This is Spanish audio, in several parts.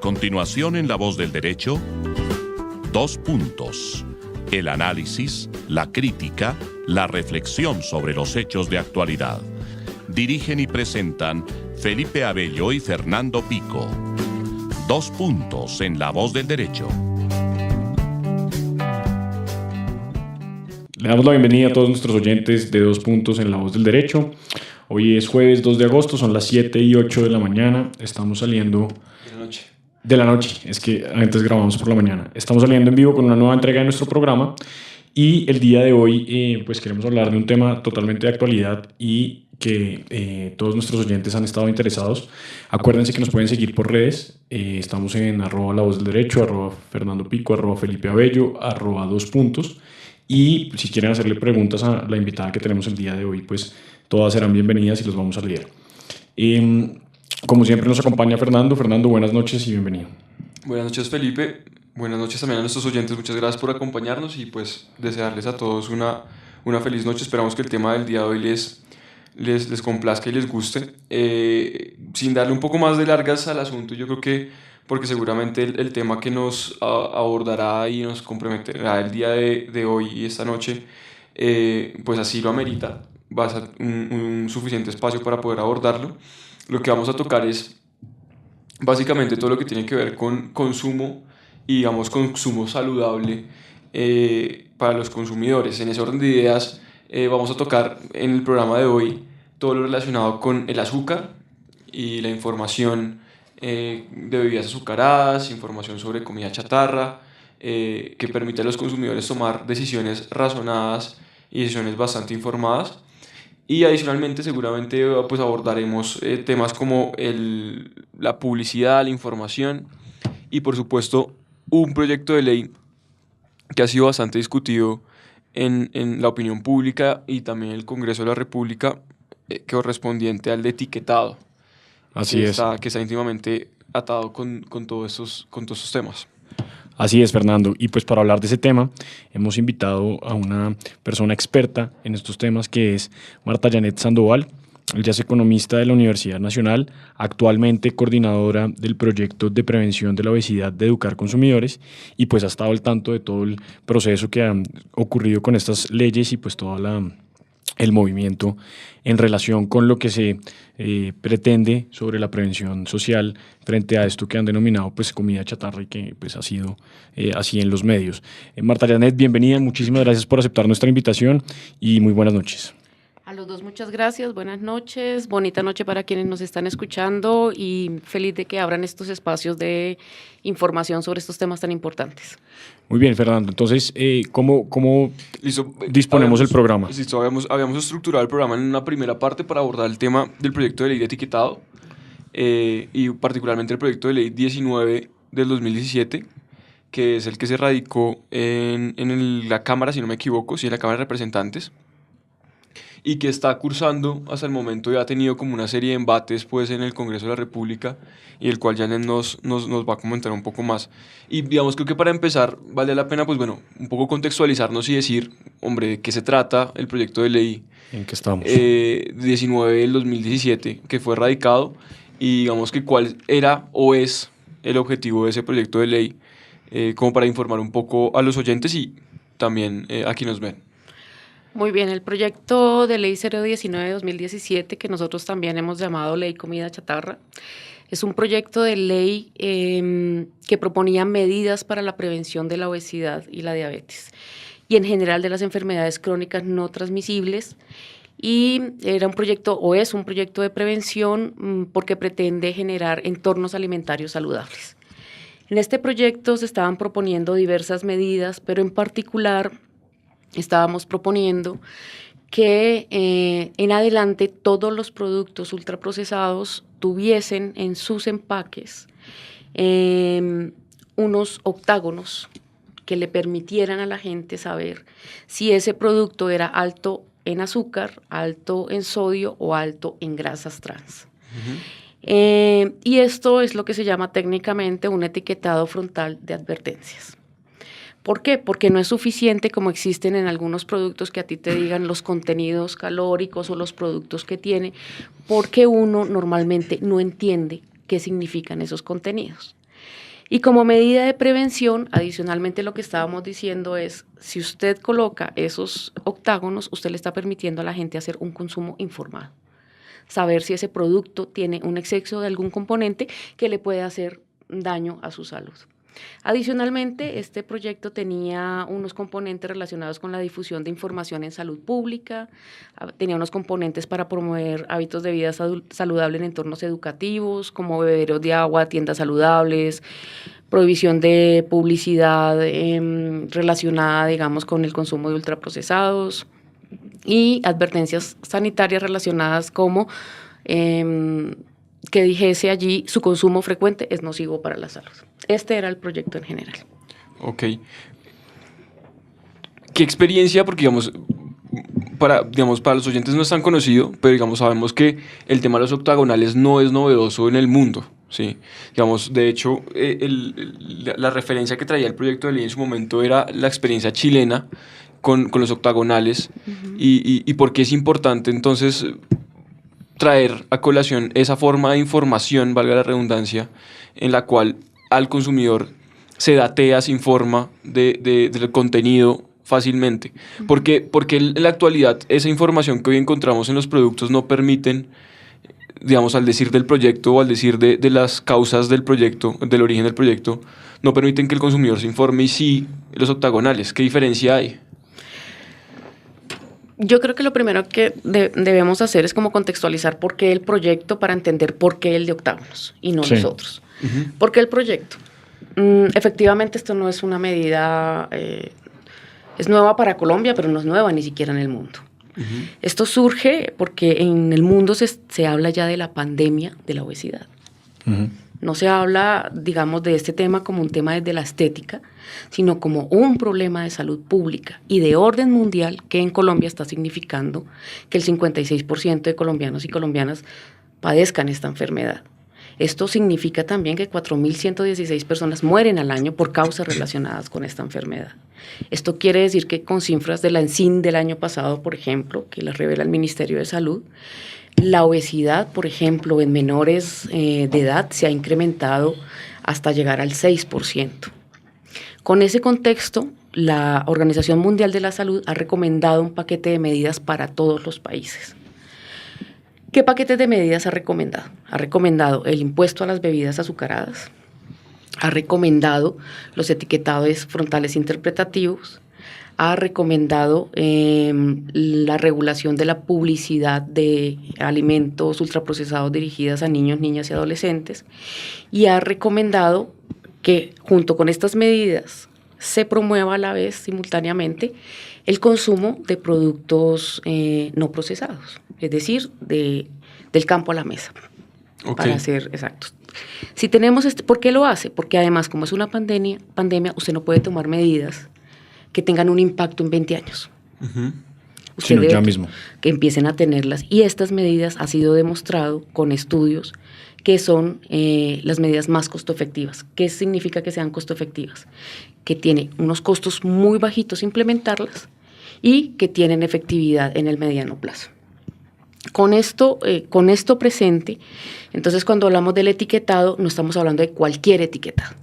continuación, en La Voz del Derecho, 2 puntos. El análisis, la crítica, la reflexión sobre los hechos de actualidad. Dirigen y presentan Felipe Abello y Fernando Pico. 2 puntos en La Voz del Derecho. Le damos la bienvenida a todos nuestros oyentes de 2 puntos en La Voz del Derecho. Hoy es jueves 2 de agosto, son las 7:08 de la mañana. Estamos saliendo... De la noche, es que antes grabamos por la mañana. Estamos saliendo en vivo con una nueva entrega de nuestro programa y el día de hoy pues queremos hablar de un tema totalmente de actualidad y que todos nuestros oyentes han estado interesados. Acuérdense que nos pueden seguir por redes. Estamos en @LaVozDelDerecho, @FernandoPico, @Felipe Abello, @2 puntos. Y si quieren hacerle preguntas a la invitada que tenemos el día de hoy, pues todas serán bienvenidas y los vamos a leer. Como siempre nos acompaña Fernando. Fernando, buenas noches y bienvenido. Buenas noches, Felipe. Buenas noches también a nuestros oyentes. Muchas gracias por acompañarnos y pues desearles a todos una feliz noche. Esperamos que el tema del día de hoy les complazca y les guste. Sin darle un poco más de largas al asunto, yo creo que porque seguramente el tema que nos abordará y nos comprometerá el día de hoy y esta noche, pues así lo amerita. Va a ser un suficiente espacio para poder abordarlo. Lo que vamos a tocar es básicamente todo lo que tiene que ver con consumo y, digamos, consumo saludable para los consumidores. En ese orden de ideas, vamos a tocar en el programa de hoy todo lo relacionado con el azúcar y la información de bebidas azucaradas, información sobre comida chatarra, que permite a los consumidores tomar decisiones razonadas y decisiones bastante informadas. Y adicionalmente seguramente pues abordaremos temas como la publicidad, la información y por supuesto un proyecto de ley que ha sido bastante discutido en la opinión pública y también en el Congreso de la República, correspondiente al de etiquetado. Así es. Que está íntimamente atado con todos estos temas. Así es, Fernando. Y pues para hablar de ese tema hemos invitado a una persona experta en estos temas que es Marta Janet Sandoval. Ella es economista de la Universidad Nacional, actualmente coordinadora del proyecto de prevención de la obesidad de Educar Consumidores y pues ha estado al tanto de todo el proceso que ha ocurrido con estas leyes y pues todo el movimiento en relación con lo que se pretende sobre la prevención social frente a esto que han denominado pues comida chatarra y que pues ha sido así en los medios. Marta Janet, bienvenida, muchísimas gracias por aceptar nuestra invitación y muy buenas noches. A los dos muchas gracias, buenas noches, bonita noche para quienes nos están escuchando y feliz de que abran estos espacios de información sobre estos temas tan importantes. Muy bien, Fernando. Entonces, ¿cómo disponemos el programa? Listo, habíamos estructurado el programa en una primera parte para abordar el tema del proyecto de ley de etiquetado y particularmente el proyecto de ley 19 del 2017, que es el que se radicó en la Cámara, si no me equivoco, en la Cámara de Representantes, y que está cursando hasta el momento y ha tenido como una serie de embates pues en el Congreso de la República y el cual Janet nos va a comentar un poco más. Y digamos, creo que para empezar vale la pena pues bueno, un poco contextualizarnos y decir, hombre, ¿de qué se trata el proyecto de ley? ¿En qué estamos? 19 del 2017 que fue radicado y digamos que cuál era o es el objetivo de ese proyecto de ley, como para informar un poco a los oyentes y también a quienes nos ven. Muy bien, el proyecto de ley 019 de 2017, que nosotros también hemos llamado Ley Comida Chatarra, es un proyecto de ley que proponía medidas para la prevención de la obesidad y la diabetes y en general de las enfermedades crónicas no transmisibles, y era un proyecto o es un proyecto de prevención porque pretende generar entornos alimentarios saludables. En este proyecto se estaban proponiendo diversas medidas, pero en particular estábamos proponiendo que en adelante todos los productos ultraprocesados tuviesen en sus empaques unos octágonos que le permitieran a la gente saber si ese producto era alto en azúcar, alto en sodio o alto en grasas trans. Y esto es lo que se llama técnicamente un etiquetado frontal de advertencias. ¿Por qué? Porque no es suficiente, como existen en algunos productos, que a ti te digan los contenidos calóricos o los productos que tiene, porque uno normalmente no entiende qué significan esos contenidos. Y como medida de prevención, adicionalmente lo que estábamos diciendo es, si usted coloca esos octágonos, usted le está permitiendo a la gente hacer un consumo informado. Saber si ese producto tiene un exceso de algún componente que le puede hacer daño a su salud. Adicionalmente, este proyecto tenía unos componentes relacionados con la difusión de información en salud pública, tenía unos componentes para promover hábitos de vida saludable en entornos educativos, como bebederos de agua, tiendas saludables, prohibición de publicidad relacionada, digamos, con el consumo de ultraprocesados y advertencias sanitarias relacionadas como que dijese allí su consumo frecuente es nocivo para la salud. Este era el proyecto en general. Ok. ¿Qué experiencia? Porque, digamos, para los oyentes no es tan conocido, pero, digamos, sabemos que el tema de los octagonales no es novedoso en el mundo, ¿sí? Digamos, de hecho, la referencia que traía el proyecto de ley en su momento era la experiencia chilena con los octagonales. Uh-huh. y por qué es importante, entonces, traer a colación esa forma de información, valga la redundancia, en la cual al consumidor se datea, se informa del contenido fácilmente. Porque en la actualidad esa información que hoy encontramos en los productos no permiten, digamos, al decir del proyecto o al decir de las causas del proyecto, del origen del proyecto, no permiten que el consumidor se informe. Y sí, los octagonales, ¿qué diferencia hay? Yo creo que lo primero que debemos hacer es como contextualizar por qué el proyecto para entender por qué el de octágonos y no los otros. Uh-huh. ¿Por qué el proyecto? Efectivamente, esto no es una medida, es nueva para Colombia, pero no es nueva ni siquiera en el mundo. Uh-huh. Esto surge porque en el mundo se habla ya de la pandemia de la obesidad. Uh-huh. No se habla, digamos, de este tema como un tema desde la estética, sino como un problema de salud pública y de orden mundial que en Colombia está significando que el 56% de colombianos y colombianas padezcan esta enfermedad. Esto significa también que 4.116 personas mueren al año por causas relacionadas con esta enfermedad. Esto quiere decir que con cifras de la ENSIN del año pasado, por ejemplo, que las revela el Ministerio de Salud, la obesidad, por ejemplo, en menores de edad se ha incrementado hasta llegar al 6%. Con ese contexto, la Organización Mundial de la Salud ha recomendado un paquete de medidas para todos los países. ¿Qué paquetes de medidas ha recomendado? Ha recomendado el impuesto a las bebidas azucaradas, ha recomendado los etiquetados frontales interpretativos, ha recomendado la regulación de la publicidad de alimentos ultraprocesados dirigidas a niños, niñas y adolescentes, y ha recomendado que junto con estas medidas se promueva a la vez simultáneamente el consumo de productos no procesados, es decir, del campo a la mesa, para ser exactos. Si tenemos ¿por qué lo hace? Porque además, como es una pandemia, usted no puede tomar medidas que tengan un impacto en 20 años. Uh-huh. Sino ya mismo. Que empiecen a tenerlas. Y estas medidas ha sido demostrado con estudios que son las medidas más costo efectivas. ¿Qué significa que sean costo efectivas? Que tiene unos costos muy bajitos implementarlas y que tienen efectividad en el mediano plazo. Con esto presente, entonces cuando hablamos del etiquetado, no estamos hablando de cualquier etiquetado.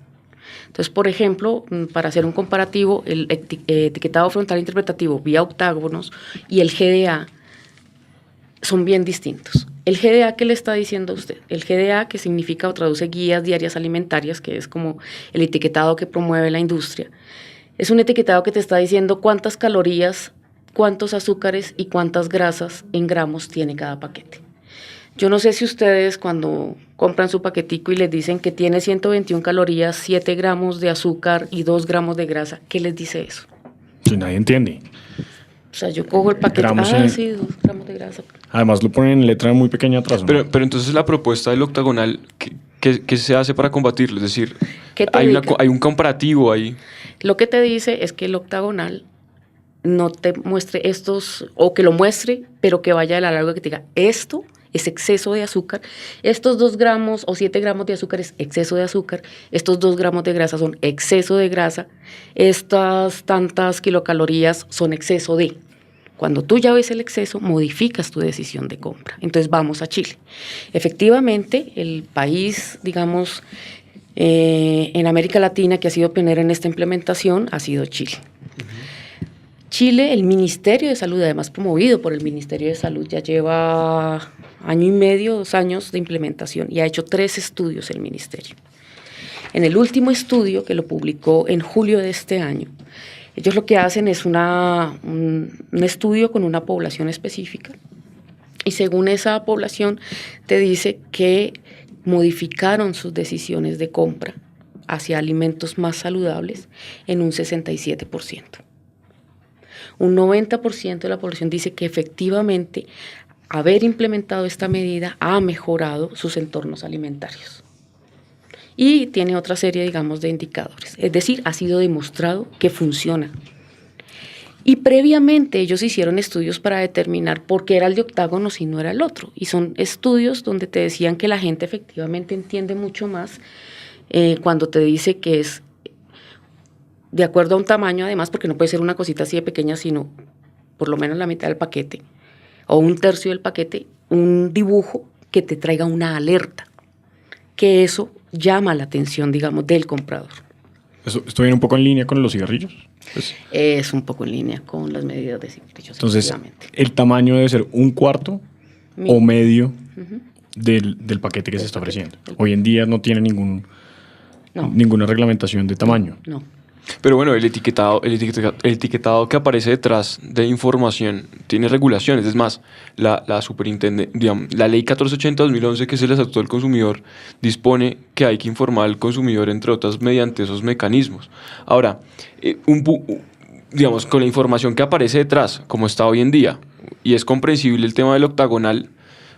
Entonces, por ejemplo, para hacer un comparativo, el etiquetado frontal interpretativo vía octágonos y el GDA son bien distintos. El GDA, ¿qué le está diciendo a usted? El GDA, que significa o traduce guías diarias alimentarias, que es como el etiquetado que promueve la industria, es un etiquetado que te está diciendo cuántas calorías, cuántos azúcares y cuántas grasas en gramos tiene cada paquete. Yo no sé si ustedes cuando compran su paquetico y les dicen que tiene 121 calorías, 7 gramos de azúcar y 2 gramos de grasa, ¿qué les dice eso? Si nadie entiende. O sea, yo cojo el paquete, sí, 2 gramos de grasa. Además lo ponen en letra muy pequeña atrás, ¿no? Pero entonces la propuesta del octagonal, ¿qué se hace para combatirlo? Es decir, hay un comparativo ahí. Lo que te dice es que el octagonal no te muestre estos, o que lo muestre, pero que vaya a la larga que te diga, esto es exceso de azúcar, estos 2 gramos o 7 gramos de azúcar es exceso de azúcar, estos 2 gramos de grasa son exceso de grasa, estas tantas kilocalorías son exceso de. Cuando tú ya ves el exceso, modificas tu decisión de compra. Entonces vamos a Chile. Efectivamente, el país, digamos, En América Latina, que ha sido pionera en esta implementación, ha sido Chile. Chile, el Ministerio de Salud, además promovido por el Ministerio de Salud, ya lleva 1 año y medio, 2 años de implementación y ha hecho 3 estudios el Ministerio. En el último estudio, que lo publicó en julio de este año, ellos lo que hacen es un estudio con una población específica y según esa población te dice que modificaron sus decisiones de compra hacia alimentos más saludables en un 67%. Un 90% de la población dice que efectivamente haber implementado esta medida ha mejorado sus entornos alimentarios. Y tiene otra serie, digamos, de indicadores. Es decir, ha sido demostrado que funciona. Y previamente ellos hicieron estudios para determinar por qué era el de octágono si no era el otro. Y son estudios donde te decían que la gente efectivamente entiende mucho más cuando te dice que es de acuerdo a un tamaño, además, porque no puede ser una cosita así de pequeña, sino por lo menos la mitad del paquete o 1/3 del paquete, un dibujo que te traiga una alerta, que eso llama la atención, digamos, del comprador. ¿Esto viene un poco en línea con los cigarrillos? Pues, es un poco en línea con las medidas de cigarrillos. Entonces, el tamaño debe ser 1/4 o medio del paquete que se está ofreciendo. Hoy en día no tiene ninguna reglamentación de tamaño. No. Pero bueno, el etiquetado que aparece detrás de información tiene regulaciones. Es más, la ley 1480-2011, que es el Estatuto del Consumidor, dispone que hay que informar al consumidor, entre otras, mediante esos mecanismos. Ahora, digamos, con la información que aparece detrás, como está hoy en día, y es comprensible el tema del octagonal,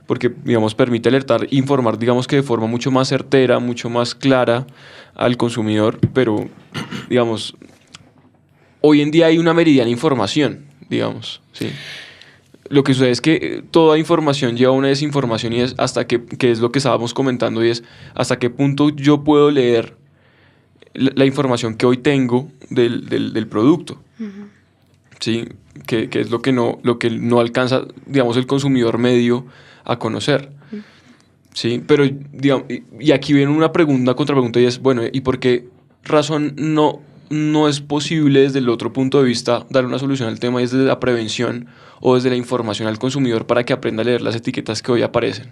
porque, digamos, permite alertar, informar, digamos, que de forma mucho más certera, mucho más clara al consumidor, pero, digamos, hoy en día hay una meridiana información, digamos, ¿sí? Lo que sucede es que toda información lleva a una desinformación y es hasta que es lo que estábamos comentando, y es hasta qué punto yo puedo leer la información que hoy tengo del producto. ¿Sí? Que es lo que no alcanza, digamos, el consumidor medio a conocer. ¿Sí? Pero, digamos, y aquí viene una contrapregunta, y es, bueno, ¿y por qué razón no es posible desde el otro punto de vista dar una solución al tema, y es desde la prevención o desde la información al consumidor para que aprenda a leer las etiquetas que hoy aparecen?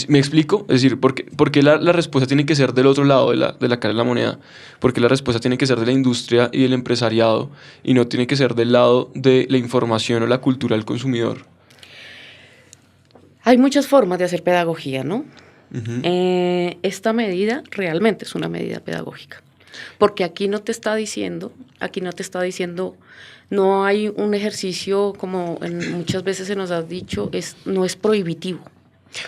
¿Me explico? Es decir, ¿por qué la respuesta tiene que ser del otro lado de la cara de la moneda? Porque la respuesta tiene que ser de la industria y del empresariado y no tiene que ser del lado de la información o la cultura del consumidor. Hay muchas formas de hacer pedagogía, ¿no? Esta medida realmente es una medida pedagógica, porque aquí no te está diciendo, no hay un ejercicio como muchas veces se nos ha dicho, no es prohibitivo.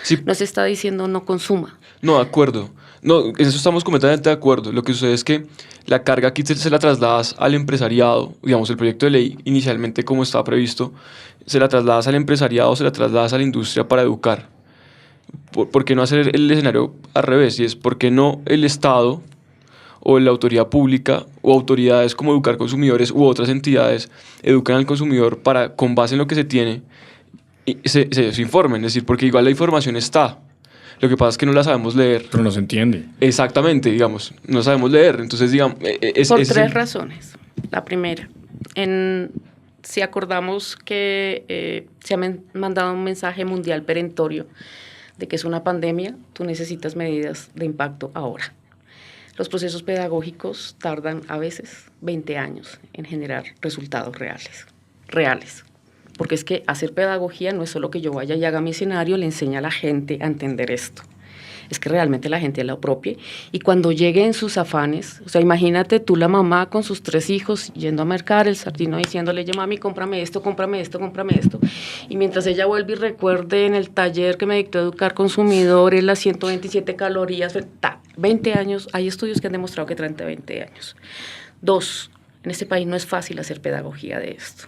Sí. No se está diciendo no consuma. No, de acuerdo. No, en eso estamos completamente de acuerdo. Lo que sucede es que la carga aquí se la trasladas al empresariado. Digamos, el proyecto de ley inicialmente, como estaba previsto, se la trasladas al empresariado, se la trasladas a la industria para educar. ¿Por qué no hacer el escenario al revés? Y es, ¿por qué no el Estado o la autoridad pública o autoridades como Educar Consumidores u otras entidades educan al consumidor para, con base en lo que se tiene, y se informen? Es decir, porque igual la información está, lo que pasa es que no la sabemos leer. Pero no se entiende. Exactamente, digamos, no sabemos leer. Entonces, digamos, por 3 razones. La primera, si acordamos que se ha mandado un mensaje mundial perentorio de que es una pandemia, tú necesitas medidas de impacto ahora. Los procesos pedagógicos tardan a veces 20 años en generar resultados reales. Porque es que hacer pedagogía no es solo que yo vaya y haga mi escenario, le enseña a la gente a entender esto. Es que realmente la gente lo apropie y cuando llegue en sus afanes, o sea, imagínate tú la mamá con sus 3 hijos yendo a mercar el sardino diciéndole, mami, cómprame esto, y mientras ella vuelve y recuerde en el taller que me dictó Educar Consumidores las 127 calorías, 20 años, hay estudios que han demostrado que traen 20 años. 2, en este país no es fácil hacer pedagogía de esto.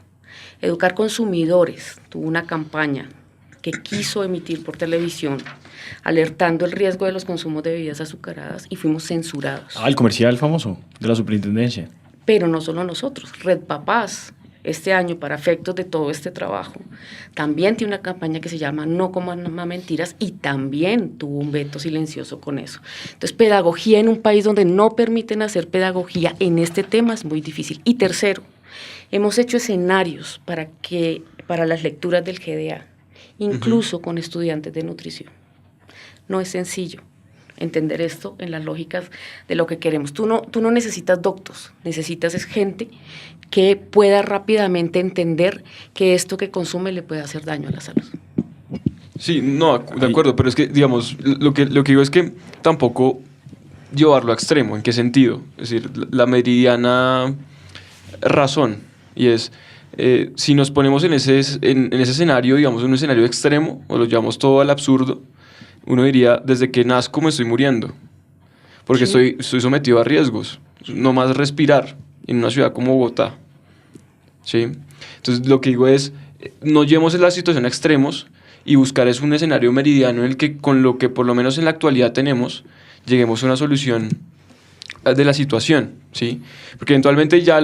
Educar Consumidores tuvo una campaña que quiso emitir por televisión, alertando el riesgo de los consumos de bebidas azucaradas y fuimos censurados. El comercial famoso de la superintendencia. Pero no solo nosotros, Red Papás este año, para efectos de todo este trabajo, también tiene una campaña que se llama No coman más mentiras y también tuvo un veto silencioso con eso. Entonces, pedagogía en un país donde no permiten hacer pedagogía en este tema es muy difícil. Y tercero, hemos hecho escenarios para las lecturas del GDA, incluso con estudiantes de nutrición. No es sencillo entender esto en las lógicas de lo que queremos. Tú no necesitas doctos, necesitas es gente que pueda rápidamente entender que esto que consume le puede hacer daño a la salud. Sí, no, de acuerdo, pero es que, digamos, lo que digo es que tampoco llevarlo a extremo. ¿En qué sentido? Es decir, la meridiana razón, y es, si nos ponemos en ese escenario, digamos, un escenario extremo, o lo llevamos todo al absurdo, uno diría, desde que nazco me estoy muriendo, porque estoy sometido a riesgos, no más respirar en una ciudad como Bogotá, ¿sí? Entonces, lo que digo es, no llevemos la situación a extremos y buscar es un escenario meridiano en el que, con lo que por lo menos en la actualidad tenemos, lleguemos a una solución de la situación, ¿sí? Porque eventualmente ya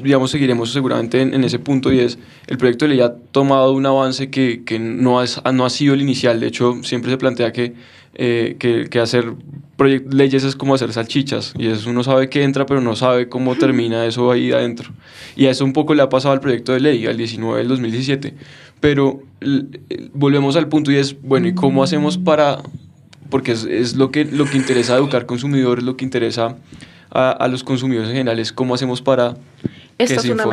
digamos, seguiremos seguramente en ese punto, y es, el proyecto de ley ha tomado un avance que no ha sido el inicial. De hecho, siempre se plantea que hacer leyes es como hacer salchichas, y eso uno sabe que entra, pero no sabe cómo termina eso ahí adentro. Y a eso un poco le ha pasado al proyecto de ley, al 19 del 2017. Pero volvemos al punto, y es, bueno, ¿y cómo hacemos para...? Porque es lo que interesa a educar consumidores, lo que interesa a los consumidores en general, es cómo hacemos para esta es una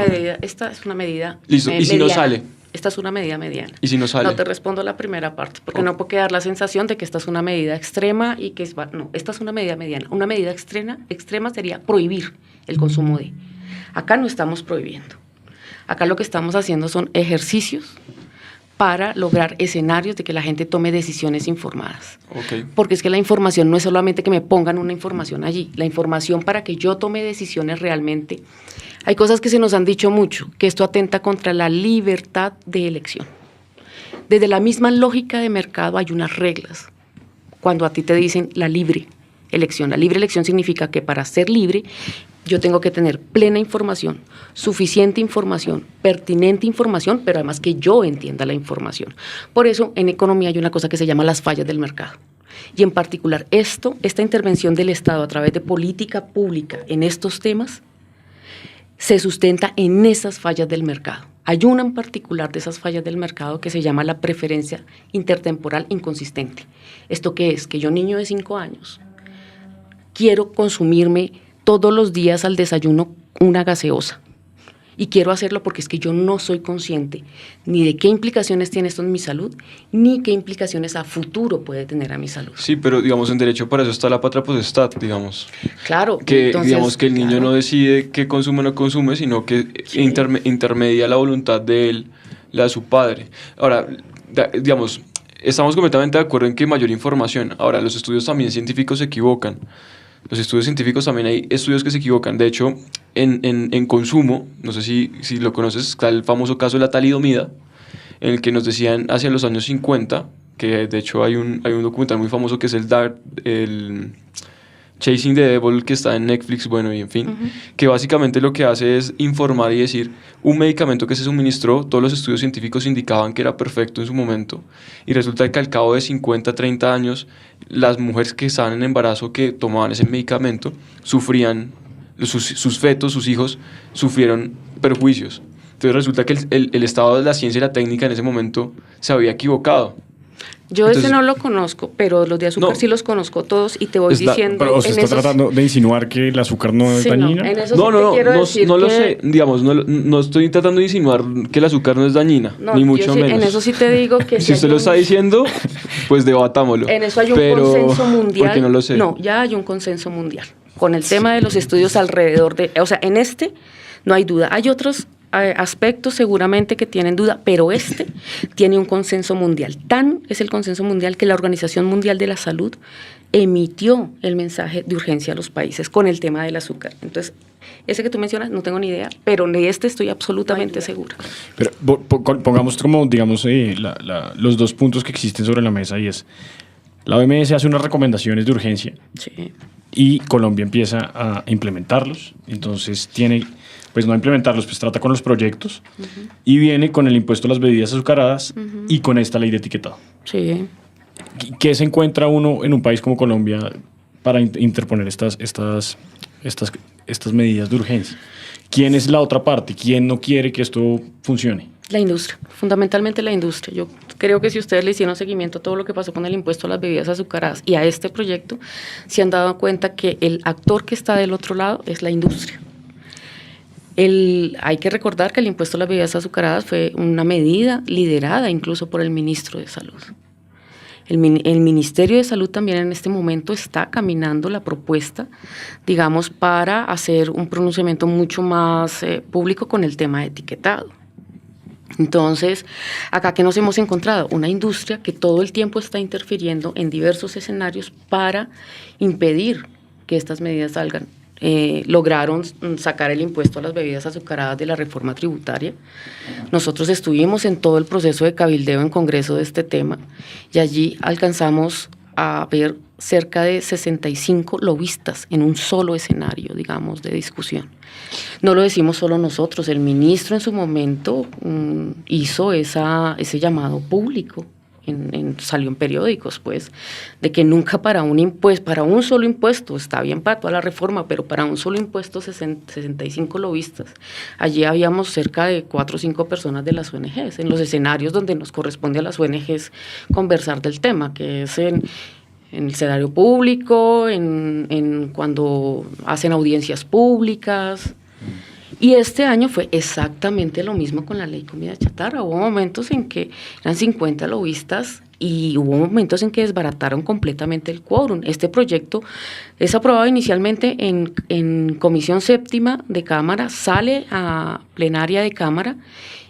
medida listo, ¿y si no sale? Esta es una medida mediana. ¿Y si no sale? No te respondo la primera parte, porque no puedo quedar la sensación de que esta es una medida extrema y que no, esta es una medida mediana. Una medida extrema sería prohibir el consumo de. Acá no estamos prohibiendo. Acá lo que estamos haciendo son ejercicios para lograr escenarios de que la gente tome decisiones informadas. Okay. Porque es que la información no es solamente que me pongan una información allí, la información para que yo tome decisiones realmente. Hay cosas que se nos han dicho mucho, que esto atenta contra la libertad de elección. Desde la misma lógica de mercado hay unas reglas. Cuando a ti te dicen la libre elección significa que para ser libre yo tengo que tener plena información, suficiente información, pertinente información, pero además que yo entienda la información. Por eso, en economía hay una cosa que se llama las fallas del mercado. Y en particular esta intervención del Estado a través de política pública en estos temas se sustenta en esas fallas del mercado. Hay una en particular de esas fallas del mercado que se llama la preferencia intertemporal inconsistente. ¿Esto qué es? Que yo, niño de 5 años, quiero consumirme todos los días al desayuno una gaseosa. Y quiero hacerlo porque es que yo no soy consciente ni de qué implicaciones tiene esto en mi salud, ni qué implicaciones a futuro puede tener a mi salud. Sí, pero digamos, en derecho para eso está la patria potestad, digamos. Claro. Que entonces, digamos que el niño no decide qué consume o no consume, sino que intermedia la voluntad de él, la de su padre. Ahora, digamos, estamos completamente de acuerdo en que mayor información. Ahora, los estudios también científicos se equivocan. Los estudios científicos también hay estudios que se equivocan. De hecho, en consumo, no sé si lo conoces, está el famoso caso de la talidomida, en el que nos decían hacia los años 50, que de hecho hay un documental muy famoso que es el Chasing the Devil, que está en Netflix, bueno, y en fin, que básicamente lo que hace es informar y decir, un medicamento que se suministró, todos los estudios científicos indicaban que era perfecto en su momento, y resulta que al cabo de 50, 30 años, las mujeres que estaban en embarazo que tomaban ese medicamento, sufrían, sus fetos, sus hijos, sufrieron perjuicios. Entonces resulta que el estado de la ciencia y la técnica en ese momento se había equivocado. Yo ese no lo conozco, pero los de azúcar sí los conozco todos y te voy diciendo... Pero ¿se está tratando de insinuar que el azúcar no es dañina? No lo sé, digamos, no estoy tratando de insinuar que el azúcar no es dañina, ni mucho menos. En eso sí te digo que... Si usted lo está diciendo, pues debatámoslo. En eso hay un consenso mundial. Porque no lo sé. No, ya hay un consenso mundial con el tema de los estudios alrededor de... O sea, en este no hay duda. Hay otros aspectos seguramente que tienen duda, pero este tiene un consenso mundial. Tan es el consenso mundial que la Organización Mundial de la Salud emitió el mensaje de urgencia a los países con el tema del azúcar. Entonces, ese que tú mencionas, no tengo ni idea, pero de este estoy absolutamente segura. Pero pongamos como, digamos, los dos puntos que existen sobre la mesa, y es, la OMS hace unas recomendaciones de urgencia. Sí. y Colombia empieza a implementarlos. Entonces pues no a implementarlos, pues trata con los proyectos y viene con el impuesto a las bebidas azucaradas y con esta ley de etiquetado. Sí. ¿Qué se encuentra uno en un país como Colombia para interponer estas medidas de urgencia? ¿Quién es la otra parte? ¿Quién no quiere que esto funcione? La industria, fundamentalmente la industria. Yo creo que si ustedes le hicieron seguimiento a todo lo que pasó con el impuesto a las bebidas azucaradas y a este proyecto, se han dado cuenta que el actor que está del otro lado es la industria. Hay que recordar que el impuesto a las bebidas azucaradas fue una medida liderada incluso por el ministro de Salud. El Ministerio de Salud también en este momento está caminando la propuesta, digamos, para hacer un pronunciamiento mucho más público con el tema de etiquetado. Entonces, acá que nos hemos encontrado una industria que todo el tiempo está interfiriendo en diversos escenarios para impedir que estas medidas salgan. Lograron sacar el impuesto a las bebidas azucaradas de la reforma tributaria. Nosotros estuvimos en todo el proceso de cabildeo en Congreso de este tema y allí alcanzamos a ver cerca de 65 lobistas en un solo escenario, digamos, de discusión. No lo decimos solo nosotros, el ministro en su momento hizo ese llamado público. Salió en periódicos, pues, de que nunca para un solo impuesto, está bien para toda la reforma, pero para un solo impuesto 65 lobistas. Allí habíamos cerca de 4 o 5 personas de las ONGs, en los escenarios donde nos corresponde a las ONGs conversar del tema, que es en el escenario público, cuando hacen audiencias públicas. Y este año fue exactamente lo mismo con la ley comida chatarra. Hubo momentos en que eran 50 lobistas y hubo momentos en que desbarataron completamente el quórum. Este proyecto es aprobado inicialmente en Comisión Séptima de Cámara, sale a plenaria de Cámara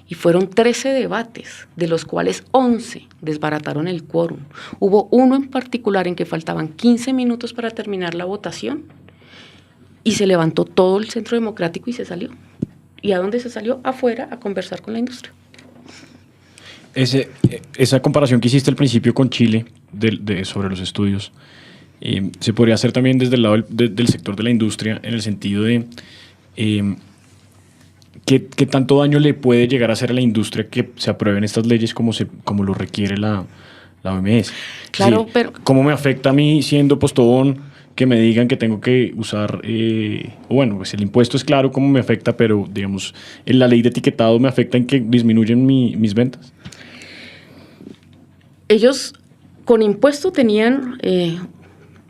y fueron 13 debates, de los cuales 11 desbarataron el quórum. Hubo uno en particular en que faltaban 15 minutos para terminar la votación y se levantó todo el Centro Democrático y se salió. ¿Y a dónde se salió? Afuera, a conversar con la industria. Esa comparación que hiciste al principio con Chile sobre los estudios, se podría hacer también desde el lado del sector de la industria, en el sentido de ¿qué tanto daño le puede llegar a hacer a la industria que se aprueben estas leyes como lo requiere la OMS? Claro, pero ¿cómo me afecta a mí siendo postobón que me digan que tengo que usar, bueno, pues el impuesto es claro cómo me afecta, pero digamos, en la ley de etiquetado me afecta en que disminuyen mis ventas? Ellos con impuesto tenían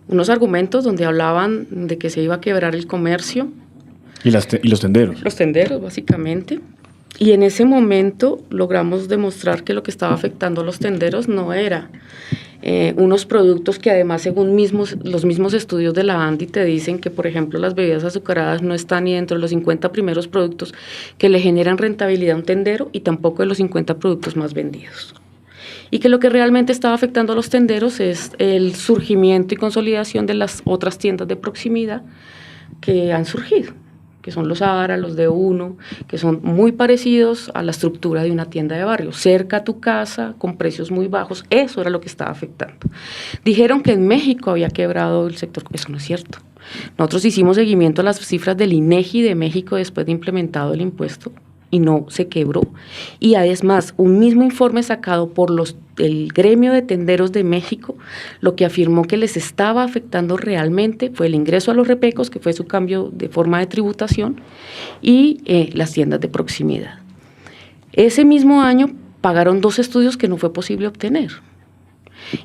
unos argumentos donde hablaban de que se iba a quebrar el comercio. ¿Y los tenderos? Los tenderos, básicamente. Y en ese momento logramos demostrar que lo que estaba afectando a los tenderos no era unos productos que además, según los mismos estudios de la ANDI, te dicen que, por ejemplo, las bebidas azucaradas no están ni dentro de los 50 primeros productos que le generan rentabilidad a un tendero y tampoco de los 50 productos más vendidos. Y que lo que realmente estaba afectando a los tenderos es el surgimiento y consolidación de las otras tiendas de proximidad que han surgido, que son los Zara, los D1, que son muy parecidos a la estructura de una tienda de barrio, cerca a tu casa, con precios muy bajos. Eso era lo que estaba afectando. Dijeron que en México había quebrado el sector. Eso no es cierto. Nosotros hicimos seguimiento a las cifras del INEGI de México después de implementado el impuesto y no se quebró. Y además, un mismo informe sacado por el gremio de tenderos de México, lo que afirmó que les estaba afectando realmente fue el ingreso a los repecos, que fue su cambio de forma de tributación, y las tiendas de proximidad. Ese mismo año pagaron 2 estudios que no fue posible obtener.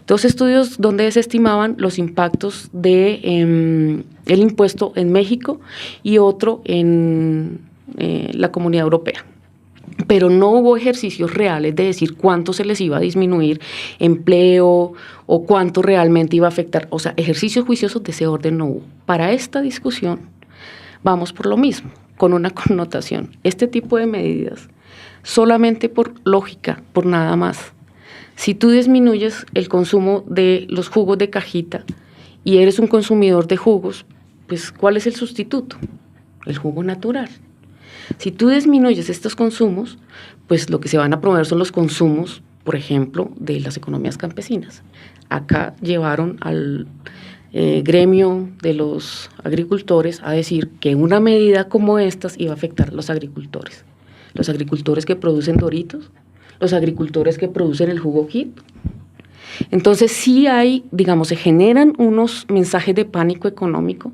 2 estudios donde se estimaban los impactos de el impuesto en México y otro en la Comunidad Europea. Pero no hubo ejercicios reales de decir cuánto se les iba a disminuir empleo o cuánto realmente iba a afectar. O sea, ejercicios juiciosos de ese orden no hubo. Para esta discusión vamos por lo mismo, con una connotación. Este tipo de medidas, solamente por lógica, por nada más. Si tú disminuyes el consumo de los jugos de cajita y eres un consumidor de jugos, pues ¿cuál es el sustituto? El jugo natural. Si tú disminuyes estos consumos, pues lo que se van a promover son los consumos, por ejemplo, de las economías campesinas. Acá llevaron gremio de los agricultores a decir que una medida como estas iba a afectar a los agricultores que producen Doritos, los agricultores que producen el jugo Kit. Entonces sí hay, digamos, se generan unos mensajes de pánico económico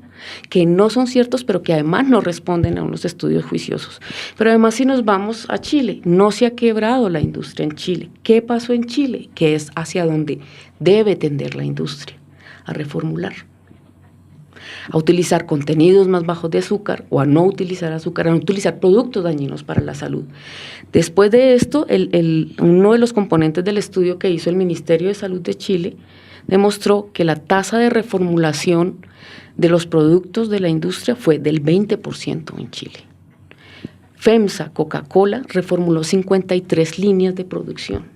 que no son ciertos, pero que además no responden a unos estudios juiciosos. Pero además si nos vamos a Chile, no se ha quebrado la industria en Chile. ¿Qué pasó en Chile? Que es hacia donde debe tender la industria, a reformular, a utilizar contenidos más bajos de azúcar o a no utilizar azúcar, a no utilizar productos dañinos para la salud. Después de esto, uno de los componentes del estudio que hizo el Ministerio de Salud de Chile demostró que la tasa de reformulación de los productos de la industria fue del 20% en Chile. FEMSA, Coca-Cola, reformuló 53 líneas de producción.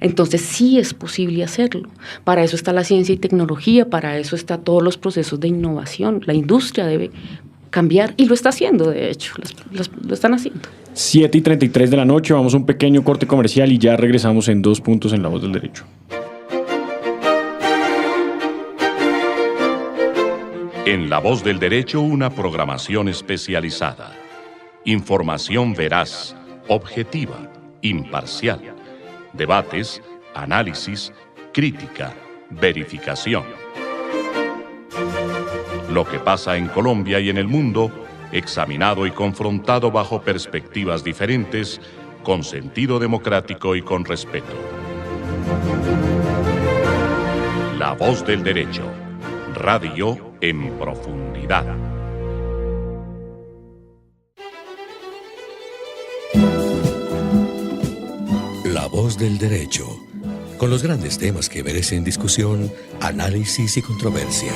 Entonces sí es posible hacerlo. Para eso está la ciencia y tecnología, para eso están todos los procesos de innovación. La industria debe cambiar y lo está haciendo, de hecho, lo están haciendo. 7:33 de la noche, vamos a un pequeño corte comercial y ya regresamos en 2 puntos en La Voz del Derecho. En La Voz del Derecho, una programación especializada. Información veraz, objetiva, imparcial. Debates, análisis, crítica, verificación. Lo que pasa en Colombia y en el mundo, examinado y confrontado bajo perspectivas diferentes, con sentido democrático y con respeto. La Voz del Derecho. Radio en profundidad. La Voz del Derecho, con los grandes temas que merecen discusión, análisis y controversia.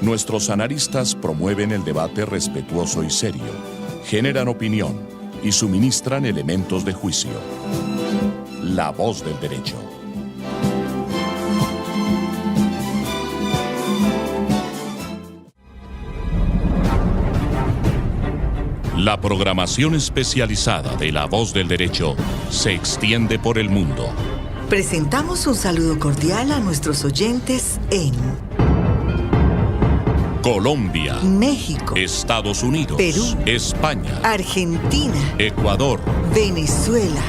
Nuestros analistas promueven el debate respetuoso y serio, generan opinión y suministran elementos de juicio. La Voz del Derecho. La programación especializada de La Voz del Derecho se extiende por el mundo. Presentamos un saludo cordial a nuestros oyentes en Colombia, México, Estados Unidos, Perú, España, Argentina, Ecuador, Venezuela.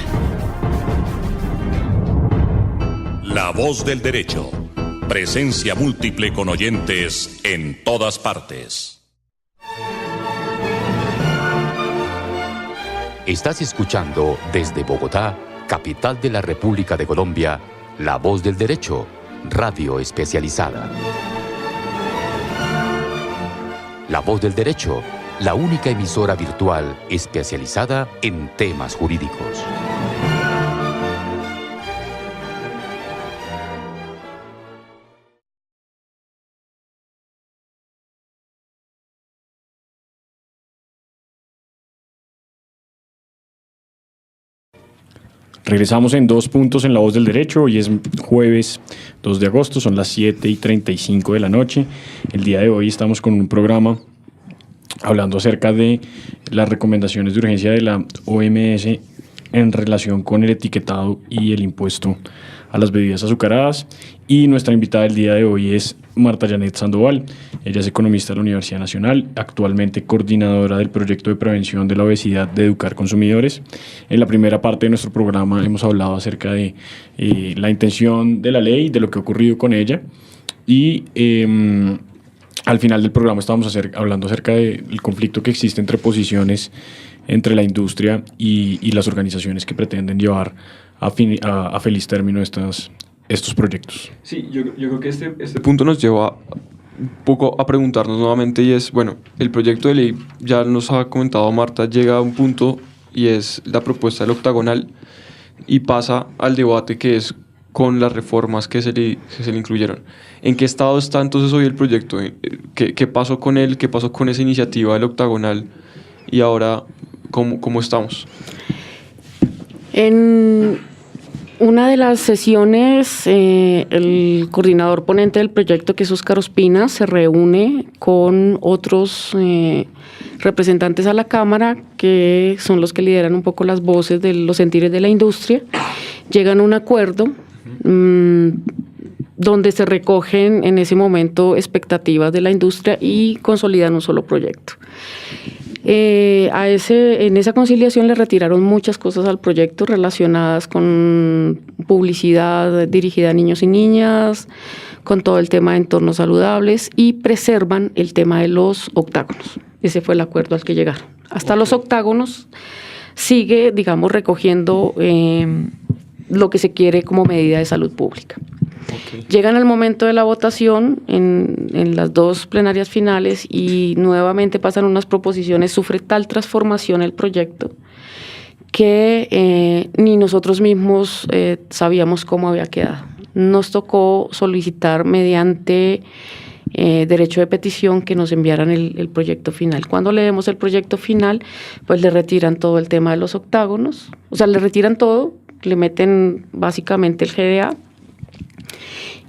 La Voz del Derecho. Presencia múltiple con oyentes en todas partes. Estás escuchando desde Bogotá, capital de la República de Colombia, La Voz del Derecho, radio especializada. La Voz del Derecho, la única emisora virtual especializada en temas jurídicos. Regresamos en 2 puntos en La Voz del Derecho. Hoy es jueves 2 de agosto, son las 7:35 de la noche. El día de hoy estamos con un programa hablando acerca de las recomendaciones de urgencia de la OMS en relación con el etiquetado y el impuesto a las bebidas azucaradas. Y nuestra invitada del día de hoy es Marta Janet Sandoval. Ella es economista de la Universidad Nacional, actualmente coordinadora del proyecto de prevención de la obesidad de Educar Consumidores. En la primera parte de nuestro programa hemos hablado acerca de la intención de la ley, de lo que ha ocurrido con ella, y al final del programa estábamos hablando acerca del conflicto que existe entre posiciones entre la industria y las organizaciones que pretenden llevar a feliz término estos proyectos. Sí, yo creo que este punto nos lleva un poco a preguntarnos nuevamente, y es, bueno, el proyecto de ley, ya nos ha comentado Marta, llega a un punto y es la propuesta del octagonal y pasa al debate que es con las reformas que se le incluyeron. ¿En qué estado está entonces hoy el proyecto? ¿Qué pasó con él? ¿Qué pasó con esa iniciativa del octagonal? Y ahora, ¿cómo estamos? En una de las sesiones, el coordinador ponente del proyecto, que es Óscar Ospina, se reúne con otros representantes a la Cámara, que son los que lideran un poco las voces de los sentires de la industria. Llegan a un acuerdo donde se recogen en ese momento expectativas de la industria y consolidan un solo proyecto. En esa conciliación le retiraron muchas cosas al proyecto relacionadas con publicidad dirigida a niños y niñas, con todo el tema de entornos saludables, y preservan el tema de los octágonos. Ese fue el acuerdo al que llegaron. Hasta los octágonos sigue, digamos, recogiendo lo que se quiere como medida de salud pública. Llegan al momento de la votación en las dos plenarias finales y nuevamente pasan unas proposiciones, sufre tal transformación el proyecto que ni nosotros mismos sabíamos cómo había quedado. Nos tocó solicitar mediante derecho de petición que nos enviaran el proyecto final. Cuando leemos el proyecto final, pues le retiran todo el tema de los octágonos, o sea, le retiran todo, le meten básicamente el GDA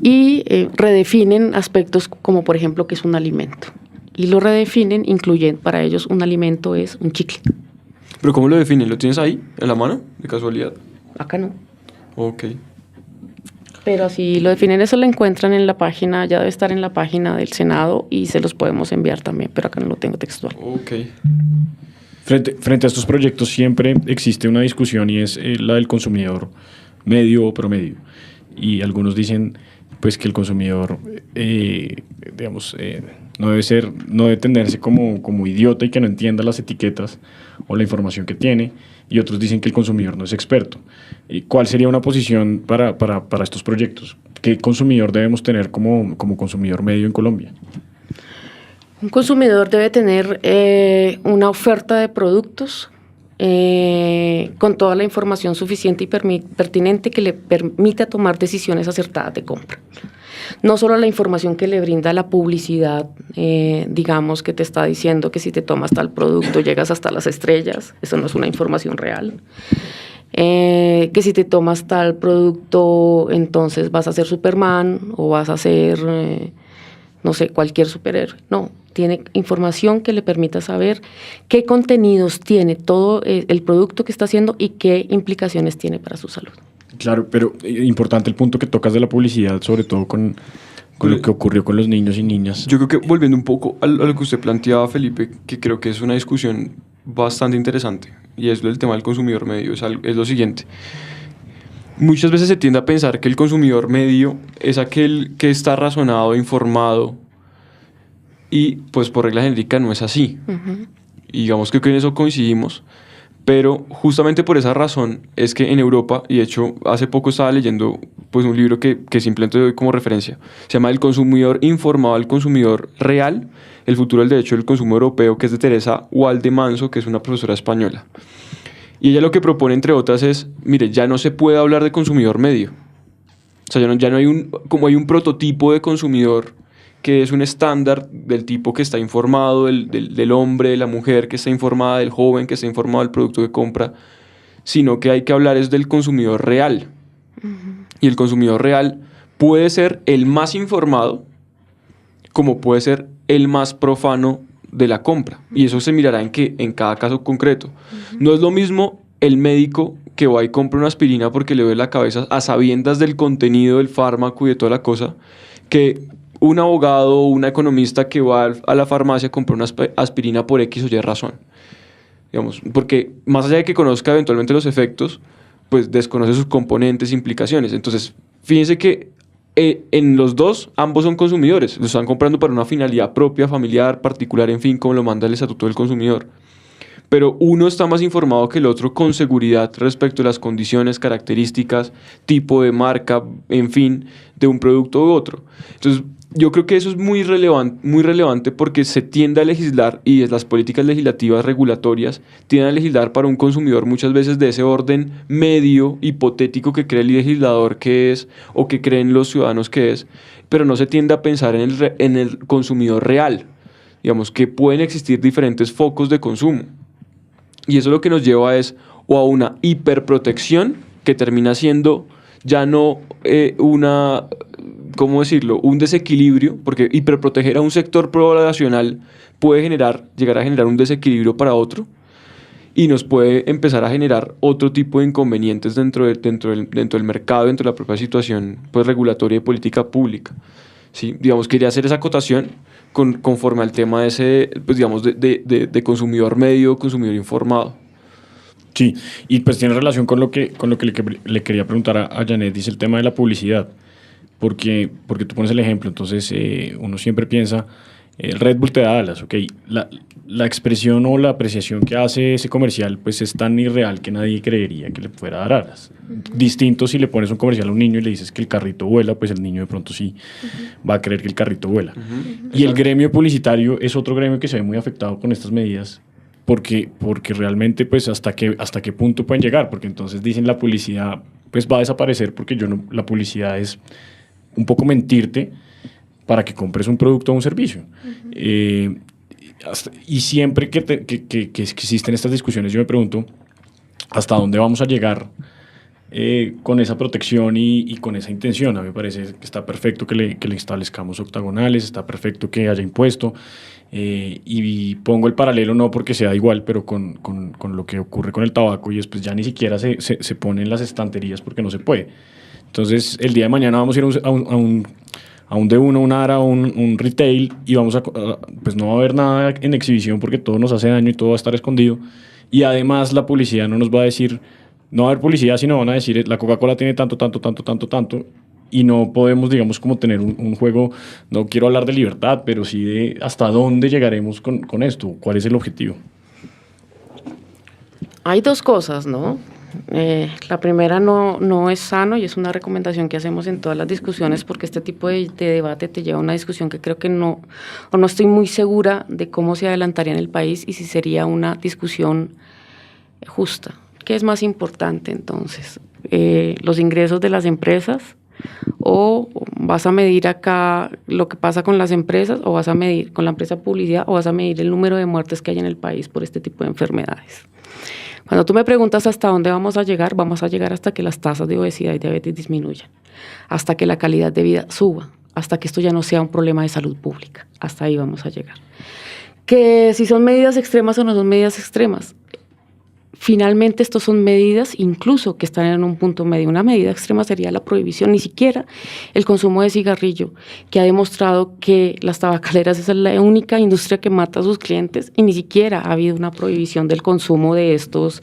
y redefinen aspectos como, por ejemplo, que es un alimento. Y lo redefinen, incluyen para ellos un alimento es un chicle. ¿Pero cómo lo definen? ¿Lo tienes ahí, en la mano, de casualidad? Acá no. Ok. Pero así lo definen, eso lo encuentran en la página, ya debe estar en la página del Senado y se los podemos enviar también, pero acá no lo tengo textual. Ok. Frente a estos proyectos siempre existe una discusión y es la del consumidor medio o promedio. Y algunos dicen pues que el consumidor no debe tenderse como idiota y que no entienda las etiquetas o la información que tiene, y otros dicen que el consumidor no es experto. ¿Cuál sería una posición para estos proyectos? ¿Qué consumidor debemos tener como consumidor medio en Colombia? Un consumidor debe tener una oferta de productos con toda la información suficiente y pertinente que le permita tomar decisiones acertadas de compra. No solo la información que le brinda la publicidad, digamos, que te está diciendo que si te tomas tal producto llegas hasta las estrellas, eso no es una información real. Que si te tomas tal producto entonces vas a ser Superman o vas a ser, no sé, cualquier superhéroe. No, tiene información que le permita saber qué contenidos tiene todo el producto que está haciendo y qué implicaciones tiene para su salud. Claro, pero importante el punto que tocas de la publicidad, sobre todo con lo que ocurrió con los niños y niñas. Yo creo que volviendo un poco a lo que usted planteaba, Felipe, que creo que es una discusión bastante interesante, y es el tema del consumidor medio, es lo siguiente. Muchas veces se tiende a pensar que el consumidor medio es aquel que está razonado, informado, y pues por regla genérica no es así. Y digamos que en eso coincidimos, pero justamente por esa razón es que en Europa, y de hecho hace poco estaba leyendo pues un libro que simplemente doy como referencia, se llama El consumidor informado al consumidor real, el futuro del derecho del consumo europeo, que es de Teresa Waldemanso, que es una profesora española. Y ella lo que propone, entre otras, es, mire, ya no se puede hablar de consumidor medio. O sea, ya no hay como hay un prototipo de consumidor que es un estándar del tipo que está informado, del hombre, de la mujer que está informada, del joven que está informado del producto que compra, sino que hay que hablar es del consumidor real. Y el consumidor real puede ser el más informado, como puede ser el más profano de la compra. Y eso se mirará en cada caso concreto. No es lo mismo el médico que va y compra una aspirina porque le duele la cabeza a sabiendas del contenido del fármaco y de toda la cosa, que un abogado o una economista que va a la farmacia a comprar una aspirina por X o Y razón. Digamos, porque más allá de que conozca eventualmente los efectos, pues desconoce sus componentes e implicaciones. Entonces, fíjense que en los dos, ambos son consumidores. Lo están comprando para una finalidad propia, familiar, particular, en fin, como lo manda el Estatuto del Consumidor. Pero uno está más informado que el otro con seguridad respecto a las condiciones, características, tipo de marca, en fin, de un producto u otro. Entonces, yo creo que eso es muy relevante porque se tiende a legislar, y las políticas legislativas regulatorias tienden a legislar para un consumidor muchas veces de ese orden medio hipotético que cree el legislador que es o que creen los ciudadanos que es, pero no se tiende a pensar en el consumidor real. Digamos que pueden existir diferentes focos de consumo. Y eso lo que nos lleva es o a una hiperprotección que termina siendo ya no ¿cómo decirlo? Un desequilibrio, porque hiperproteger a un sector poblacional puede llegar a generar un desequilibrio para otro. y nos puede empezar a generar otro tipo de inconvenientes dentro del mercado, dentro de la propia situación pues, regulatoria y política pública. ¿Sí? Digamos, quería hacer esa acotación conforme al tema ese, pues, digamos, de consumidor medio, consumidor informado. Sí, y pues tiene relación con lo que le quería preguntar a Janet, dice el tema de la publicidad, porque tú pones el ejemplo, entonces uno siempre piensa, Red Bull te da alas, ok, la expresión o la apreciación que hace ese comercial pues es tan irreal que nadie creería que le fuera a dar alas. Distinto si le pones un comercial a un niño y le dices que el carrito vuela, pues el niño de pronto sí va a creer que el carrito vuela. Y el gremio publicitario es otro gremio que se ve muy afectado con estas medidas, porque realmente pues hasta qué punto pueden llegar, porque entonces dicen la publicidad pues va a desaparecer porque la publicidad es un poco mentirte para que compres un producto o un servicio. Y siempre que existen estas discusiones yo me pregunto hasta dónde vamos a llegar con esa protección y con esa intención. A mí me parece que está perfecto que le establezcamos octagonales, está perfecto que haya impuesto, y pongo el paralelo no porque sea igual, pero con lo que ocurre con el tabaco, y después ya ni siquiera se pone en las estanterías porque no se puede. Entonces el día de mañana vamos a ir a un D1, un ARA, un retail, y pues no va a haber nada en exhibición porque todo nos hace daño y todo va a estar escondido, y además la publicidad no nos va a decir, no va a haber publicidad, sino van a decir la Coca-Cola tiene tanto, y no podemos, digamos, como tener un juego, no quiero hablar de libertad, pero sí de hasta dónde llegaremos con esto, cuál es el objetivo. Hay dos cosas, ¿no? La primera no es sano y es una recomendación que hacemos en todas las discusiones, porque este tipo de debate te lleva a una discusión que creo que no estoy muy segura de cómo se adelantaría en el país y si sería una discusión justa. ¿Qué es más importante entonces? ¿Los ingresos de las empresas? ¿O vas a medir acá lo que pasa con las empresas, o vas a medir con la empresa publicidad, o vas a medir el número de muertes que hay en el país por este tipo de enfermedades? Cuando tú me preguntas hasta dónde vamos a llegar hasta que las tasas de obesidad y diabetes disminuyan, hasta que la calidad de vida suba, hasta que esto ya no sea un problema de salud pública. Hasta ahí vamos a llegar. Que si son medidas extremas o no son medidas extremas, finalmente estos son medidas incluso que están en un punto medio. Una medida extrema sería la prohibición, ni siquiera el consumo de cigarrillo, que ha demostrado que las tabacaleras es la única industria que mata a sus clientes, y ni siquiera ha habido una prohibición del consumo de estos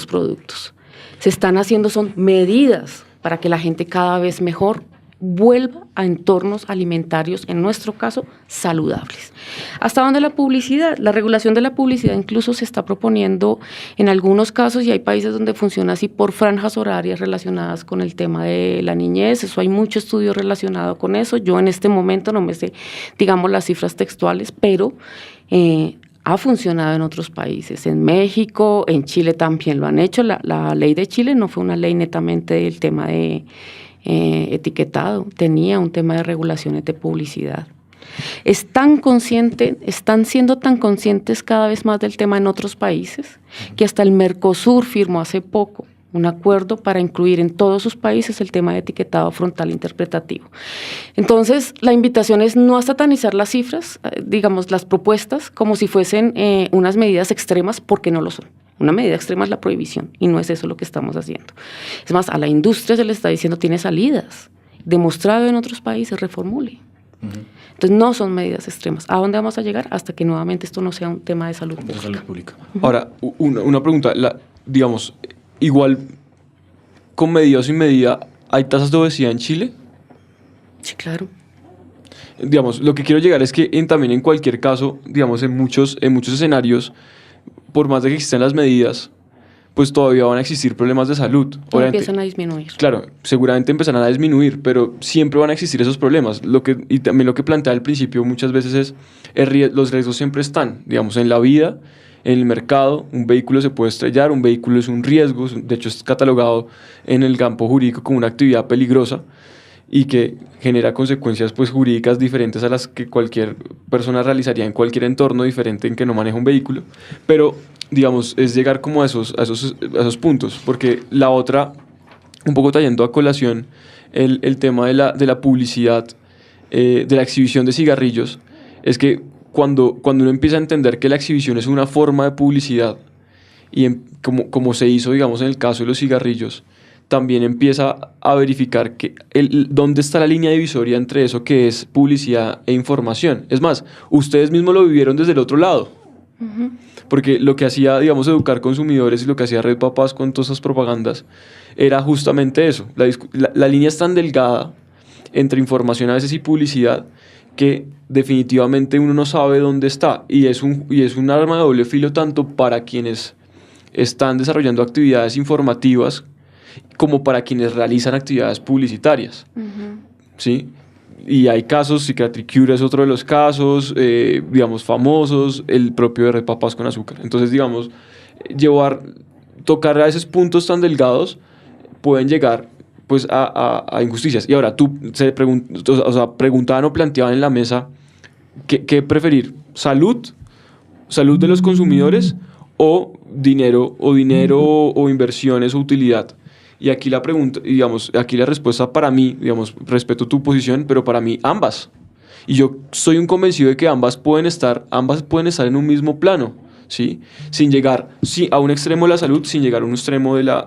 productos. Se están haciendo son medidas para que la gente cada vez mejor vuelva a entornos alimentarios, en nuestro caso, saludables. ¿Hasta dónde la publicidad? La regulación de la publicidad incluso se está proponiendo en algunos casos, y hay países donde funciona así, por franjas horarias relacionadas con el tema de la niñez. Eso hay mucho estudio relacionado con eso. Yo en este momento no me sé, digamos, las cifras textuales, pero ha funcionado en otros países. En México, en Chile también lo han hecho. La ley de Chile no fue una ley netamente del tema de etiquetado, tenía un tema de regulaciones de publicidad. Están siendo tan conscientes cada vez más del tema en otros países, que hasta el Mercosur firmó hace poco un acuerdo para incluir en todos sus países el tema de etiquetado frontal interpretativo. Entonces, la invitación es no a satanizar las cifras, digamos, las propuestas, como si fuesen unas medidas extremas, porque no lo son. Una medida extrema es la prohibición, y no es eso lo que estamos haciendo. Es más, a la industria se le está diciendo tiene salidas, demostrado en otros países, reformule. Entonces no son medidas extremas. ¿A dónde vamos a llegar? Hasta que nuevamente esto no sea un tema de salud pública. Ahora, una pregunta, digamos, igual con medida o sin medida, ¿hay tasas de obesidad en Chile? Sí, claro. Digamos, lo que quiero llegar es que también en cualquier caso, digamos, en muchos escenarios, por más de que existan las medidas, pues todavía van a existir problemas de salud. O empiezan a disminuir. Claro, seguramente empezarán a disminuir, pero siempre van a existir esos problemas. Y también lo que plantea al principio muchas veces los riesgos siempre están, digamos, en la vida, en el mercado. Un vehículo se puede estrellar, un vehículo es un riesgo, de hecho es catalogado en el campo jurídico como una actividad peligrosa y que genera consecuencias pues jurídicas diferentes a las que cualquier persona realizaría en cualquier entorno diferente en que no maneja un vehículo, pero digamos es llegar como a esos puntos, porque la otra, un poco trayendo a colación el tema de la publicidad, de la exhibición de cigarrillos, es que cuando uno empieza a entender que la exhibición es una forma de publicidad y como se hizo, digamos, en el caso de los cigarrillos, también empieza a verificar dónde está la línea divisoria entre eso que es publicidad e información. Es más, ustedes mismos lo vivieron desde el otro lado. Uh-huh. Porque lo que hacía, digamos, educar consumidores y lo que hacía Red Papás con todas esas propagandas era justamente eso. La línea es tan delgada entre información a veces y publicidad que definitivamente uno no sabe dónde está. Y es un arma de doble filo tanto para quienes están desarrollando actividades informativas como para quienes realizan actividades publicitarias. Uh-huh. ¿Sí? Y hay casos, Cicatricure es otro de los casos, digamos, famosos, el propio de Red Papás con azúcar. Entonces, digamos, tocar a esos puntos tan delgados pueden llegar, pues, a injusticias. Y ahora, preguntaban o planteaban en la mesa, ¿qué preferir? ¿Salud de los consumidores o dinero o inversiones o utilidad? Y aquí la pregunta, digamos, aquí la respuesta para mí, digamos, respeto tu posición, pero para mí ambas. Y yo soy un convencido de que ambas pueden estar en un mismo plano, ¿sí? Sin llegar a un extremo de la salud, sin llegar a un extremo de la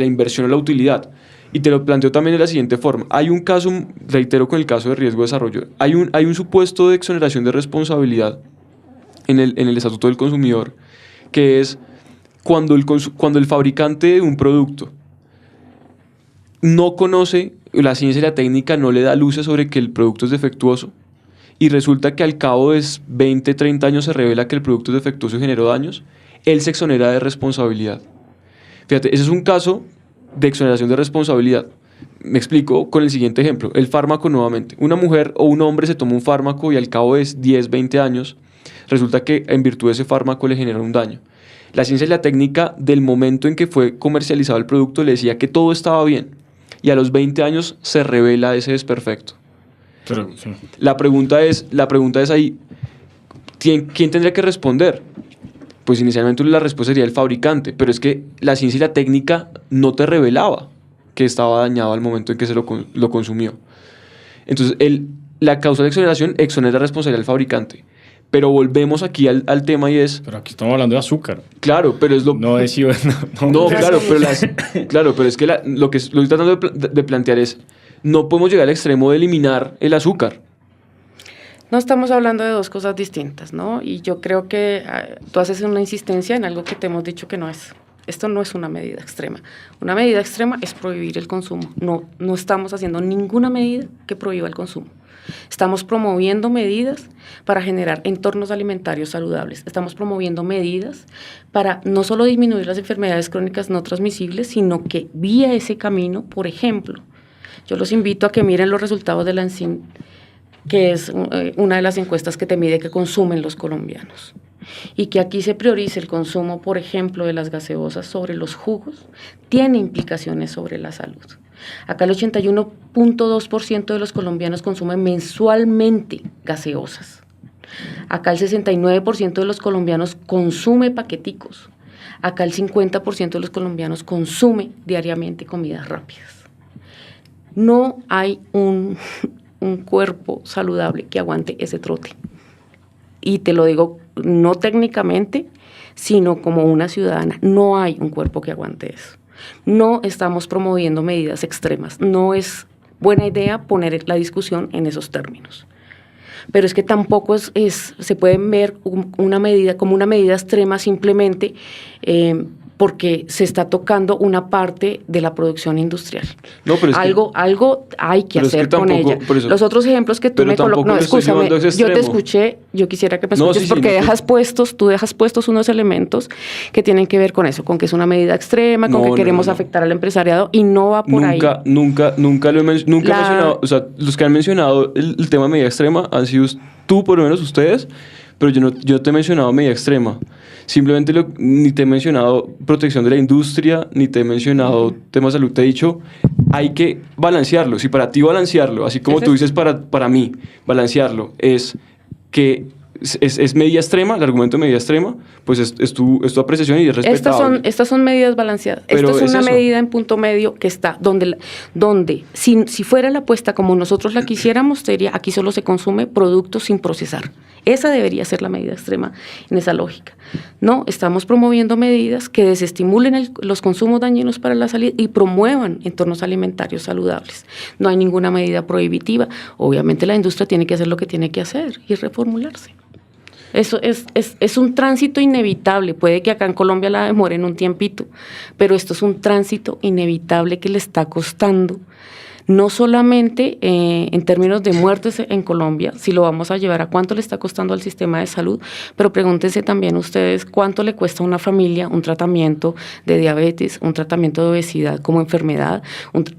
inversión o la utilidad. Y te lo planteo también de la siguiente forma. Hay un caso, reitero con el caso de riesgo de desarrollo, hay un supuesto de exoneración de responsabilidad en el Estatuto del Consumidor, que es cuando el fabricante de un producto no conoce, la ciencia y la técnica no le da luces sobre que el producto es defectuoso y resulta que al cabo de 20, 30 años se revela que el producto es defectuoso y generó daños, él se exonera de responsabilidad. Fíjate, ese es un caso de exoneración de responsabilidad. Me explico con el siguiente ejemplo. El fármaco nuevamente. Una mujer o un hombre se toma un fármaco y al cabo de 10, 20 años resulta que en virtud de ese fármaco le genera un daño. La ciencia y la técnica del momento en que fue comercializado el producto le decía que todo estaba bien y a los 20 años se revela ese desperfecto. Pero, sí. La pregunta es ahí, ¿quién tendría que responder? Pues inicialmente la respuesta sería el fabricante, pero es que la ciencia y la técnica no te revelaba que estaba dañado al momento en que se lo consumió. Entonces, la causa de exoneración exonera la responsabilidad del fabricante. Pero volvemos aquí al tema y es... Pero aquí estamos hablando de azúcar. Claro, pero es lo... No de No, claro, pero es que lo que estoy tratando de plantear es, no podemos llegar al extremo de eliminar el azúcar. No estamos hablando de dos cosas distintas, ¿no? Y yo creo que tú haces una insistencia en algo que te hemos dicho que no es. Esto no es una medida extrema. Una medida extrema es prohibir el consumo. No estamos haciendo ninguna medida que prohíba el consumo. Estamos promoviendo medidas para generar entornos alimentarios saludables. Estamos promoviendo medidas para no solo disminuir las enfermedades crónicas no transmisibles, sino que vía ese camino, por ejemplo, yo los invito a que miren los resultados de la ANSIN, que es una de las encuestas que te mide qué consumen los colombianos. Y que aquí se priorice el consumo, por ejemplo, de las gaseosas sobre los jugos, tiene implicaciones sobre la salud. Acá el 81.2% de los colombianos consumen mensualmente gaseosas. Acá el 69% de los colombianos consume paqueticos. Acá el 50% de los colombianos consume diariamente comidas rápidas. No hay un cuerpo saludable que aguante ese trote. Y te lo digo no técnicamente, sino como una ciudadana. No hay un cuerpo que aguante eso. No estamos promoviendo medidas extremas. No es buena idea poner la discusión en esos términos. Pero es que tampoco se puede ver una medida como una medida extrema simplemente porque se está tocando una parte de la producción industrial. No, pero algo hay que hacer con ella. Los otros ejemplos que tú me colocas... No, escúchame, yo te escuché, yo quisiera que me escuches porque tú dejas puestos unos elementos que tienen que ver con eso, con que es una medida extrema, con que queremos afectar al empresariado y no va por ahí. Nunca he mencionado, o sea, los que han mencionado el tema de medida extrema han sido tú, por lo menos ustedes, pero yo no te he mencionado medida extrema. Simplemente ni te he mencionado protección de la industria, ni te he mencionado temas de salud. Te he dicho, hay que balancearlo. Si para ti balancearlo, así como tú dices para mí, balancearlo es que es medida extrema, el argumento de medida extrema, pues es tu apreciación y es respetable. Estas son medidas balanceadas. Esta es una medida en punto medio que está donde si fuera la apuesta como nosotros la quisiéramos, sería aquí solo se consume productos sin procesar. Esa debería ser la medida extrema en esa lógica. No, estamos promoviendo medidas que desestimulen los consumos dañinos para la salud y promuevan entornos alimentarios saludables. No hay ninguna medida prohibitiva. Obviamente la industria tiene que hacer lo que tiene que hacer y reformularse. Eso es un tránsito inevitable. Puede que acá en Colombia la demoren un tiempito, pero esto es un tránsito inevitable que le está costando, no solamente en términos de muertes en Colombia, si lo vamos a llevar a cuánto le está costando al sistema de salud, pero pregúntense también ustedes cuánto le cuesta a una familia un tratamiento de diabetes, un tratamiento de obesidad como enfermedad.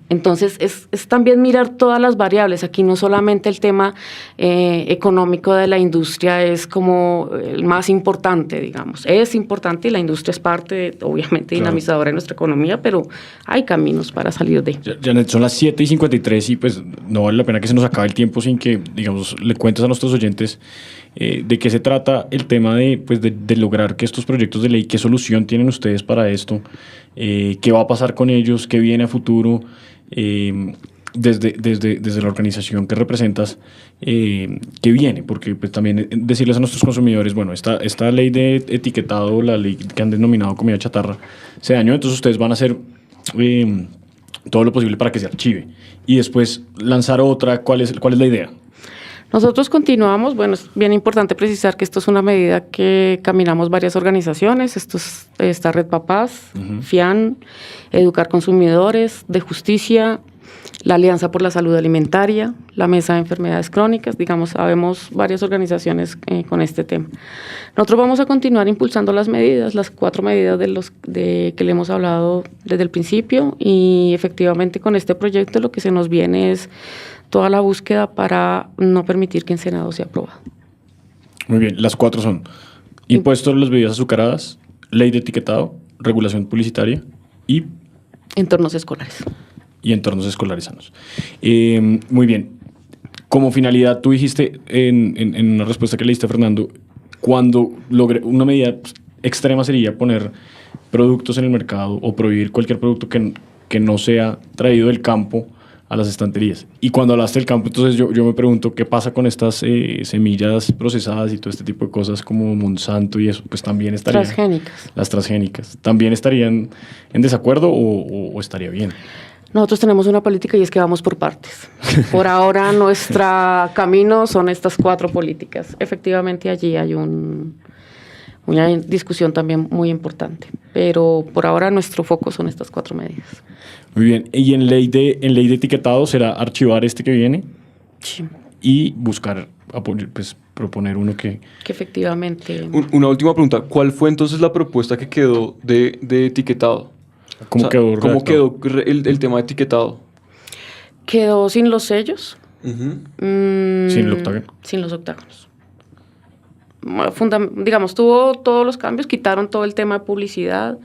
Entonces es también mirar todas las variables. Aquí no solamente el tema económico de la industria es como el más importante, digamos. Es importante y la industria es parte, obviamente, dinamizadora de nuestra economía, pero hay caminos para salir de. Janet, son las 7:53 y pues no vale la pena que se nos acabe el tiempo sin que, digamos, le cuentes a nuestros oyentes de qué se trata el tema de lograr que estos proyectos de ley, qué solución tienen ustedes para esto, qué va a pasar con ellos, qué viene a futuro, desde la organización que representas, qué viene, porque pues también decirles a nuestros consumidores, bueno, esta ley de etiquetado, la ley que han denominado comida chatarra, se dañó, entonces ustedes van a hacer todo lo posible para que se archive y después lanzar otra. ¿Cuál es la idea? Nosotros continuamos, bueno, es bien importante precisar que esto es una medida que caminamos varias organizaciones, esta Red Papás, FIAN, Educar Consumidores, De Justicia, la Alianza por la Salud Alimentaria, la Mesa de Enfermedades Crónicas, digamos, sabemos varias organizaciones con este tema. Nosotros vamos a continuar impulsando las medidas, las 4 medidas que le hemos hablado desde el principio, y efectivamente con este proyecto lo que se nos viene es toda la búsqueda para no permitir que en Senado sea aprobado. Muy bien, las 4 son impuesto a las bebidas azucaradas, ley de etiquetado, regulación publicitaria y entornos escolares. Y entornos escolares sanos. Muy bien. Como finalidad, tú dijiste en una respuesta que le diste a Fernando, cuando logre una medida extrema sería poner productos en el mercado o prohibir cualquier producto que no sea traído del campo a las estanterías. Y cuando hablaste del campo, entonces yo me pregunto qué pasa con estas semillas procesadas y todo este tipo de cosas como Monsanto y eso, pues también estarían... Transgénicas. Las transgénicas. ¿También estarían en desacuerdo o estaría bien? Nosotros tenemos una política y es que vamos por partes. Por ahora nuestro camino son estas 4 políticas. Efectivamente allí hay una discusión también muy importante, pero por ahora nuestro foco son estas 4 medidas. Muy bien. ¿Y en ley de etiquetado será archivar este que viene? Sí. Y buscar, pues, proponer uno que efectivamente... Una última pregunta. ¿Cuál fue entonces la propuesta que quedó de etiquetado? ¿Cómo quedó el tema de etiquetado? Quedó sin los sellos. Sin el octágono. Sin los octágonos. Digamos, tuvo todos los cambios, quitaron todo el tema de publicidad,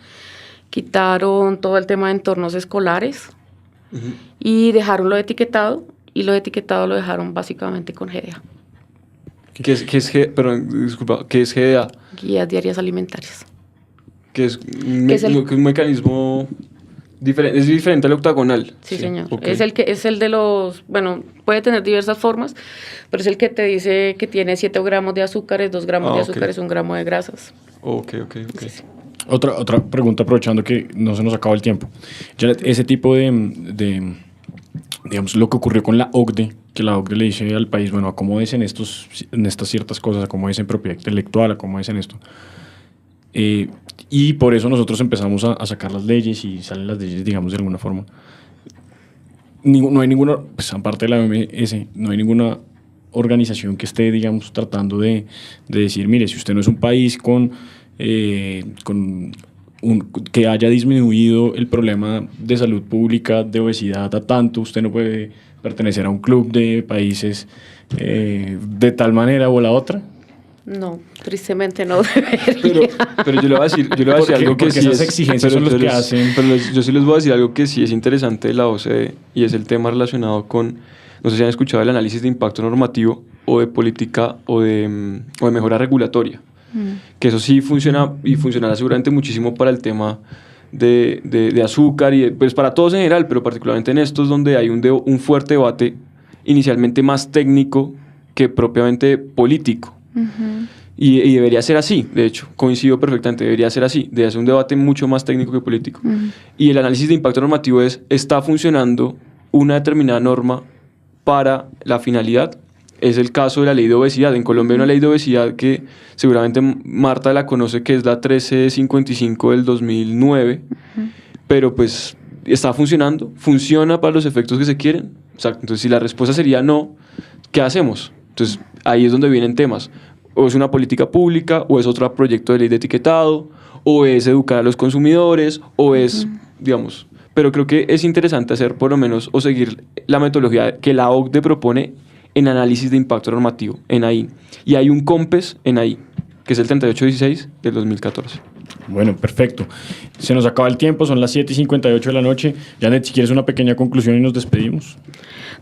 quitaron todo el tema de entornos escolares y dejaron lo de etiquetado, y lo de etiquetado lo dejaron básicamente con GDA. ¿Qué es GDA? Guías Diarias Alimentarias. Que es un mecanismo diferente, es diferente al octagonal. Sí, señor. Okay. Es el de los, bueno, puede tener diversas formas, pero es el que te dice que tiene 7 gramos de azúcares, 2 gramos de azúcares, 1 gramo de grasas. Ok. Sí. Otra pregunta, aprovechando que no se nos acaba el tiempo. Janet, ese tipo de digamos, lo que ocurrió con la OCDE, que la OCDE le dice al país, bueno, acomódense en estas ciertas cosas, acomódense en propiedad intelectual, acomódense en esto. Y por eso nosotros empezamos a sacar las leyes y salen las leyes, digamos, de alguna forma. No hay ninguna, pues aparte de la OMS, no hay ninguna organización que esté, digamos, tratando de decir, mire, si usted no es un país que haya disminuido el problema de salud pública, de obesidad a tanto, usted no puede pertenecer a un club de países de tal manera o la otra. No, tristemente no debería. Pero yo le voy a decir algo que sí esas exigencias son los que hacen. Pero yo sí les voy a decir algo que sí es interesante de la OCDE, y es el tema relacionado con, no sé si han escuchado el análisis de impacto normativo o de política o de mejora regulatoria. Que eso sí funciona y funcionará seguramente muchísimo para el tema de azúcar y pues para todos en general, pero particularmente en estos donde hay un fuerte debate inicialmente más técnico que propiamente político. Y debería ser así, de hecho, coincido perfectamente, debería ser así, debería ser un debate mucho más técnico que político. Y el análisis de impacto normativo es, ¿está funcionando una determinada norma para la finalidad? Es el caso de la ley de obesidad. En Colombia hay una ley de obesidad que seguramente Marta la conoce, que es la 1355 del 2009, pero pues está funcionando, funciona para los efectos que se quieren. Exacto. Entonces, si la respuesta sería no, ¿qué hacemos? Entonces, ahí es donde vienen temas. O es una política pública, o es otro proyecto de ley de etiquetado, o es educar a los consumidores, o es, digamos... Pero creo que es interesante hacer por lo menos, o seguir la metodología que la OCDE propone en análisis de impacto normativo, en ahí. Y hay un COMPES en ahí, que es el 3816 del 2014. Bueno, perfecto. Se nos acaba el tiempo, son las 7:58 de la noche. Janet, si quieres una pequeña conclusión y nos despedimos.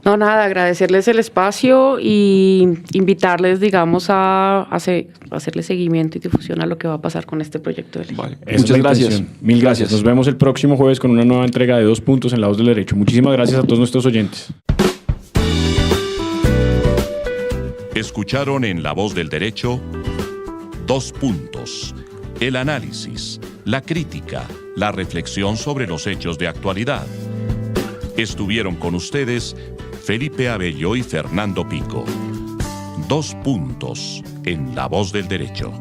No, nada, agradecerles el espacio y invitarles, digamos, a hacerle seguimiento y difusión a lo que va a pasar con este proyecto de ley. Vale. Muchas gracias. Mil gracias. Nos vemos el próximo jueves con una nueva entrega de 2 puntos en La Voz del Derecho. Muchísimas gracias a todos nuestros oyentes. Escucharon en La Voz del Derecho 2 puntos. El análisis, la crítica, la reflexión sobre los hechos de actualidad. Estuvieron con ustedes Felipe Abello y Fernando Pico. 2 puntos en La Voz del Derecho.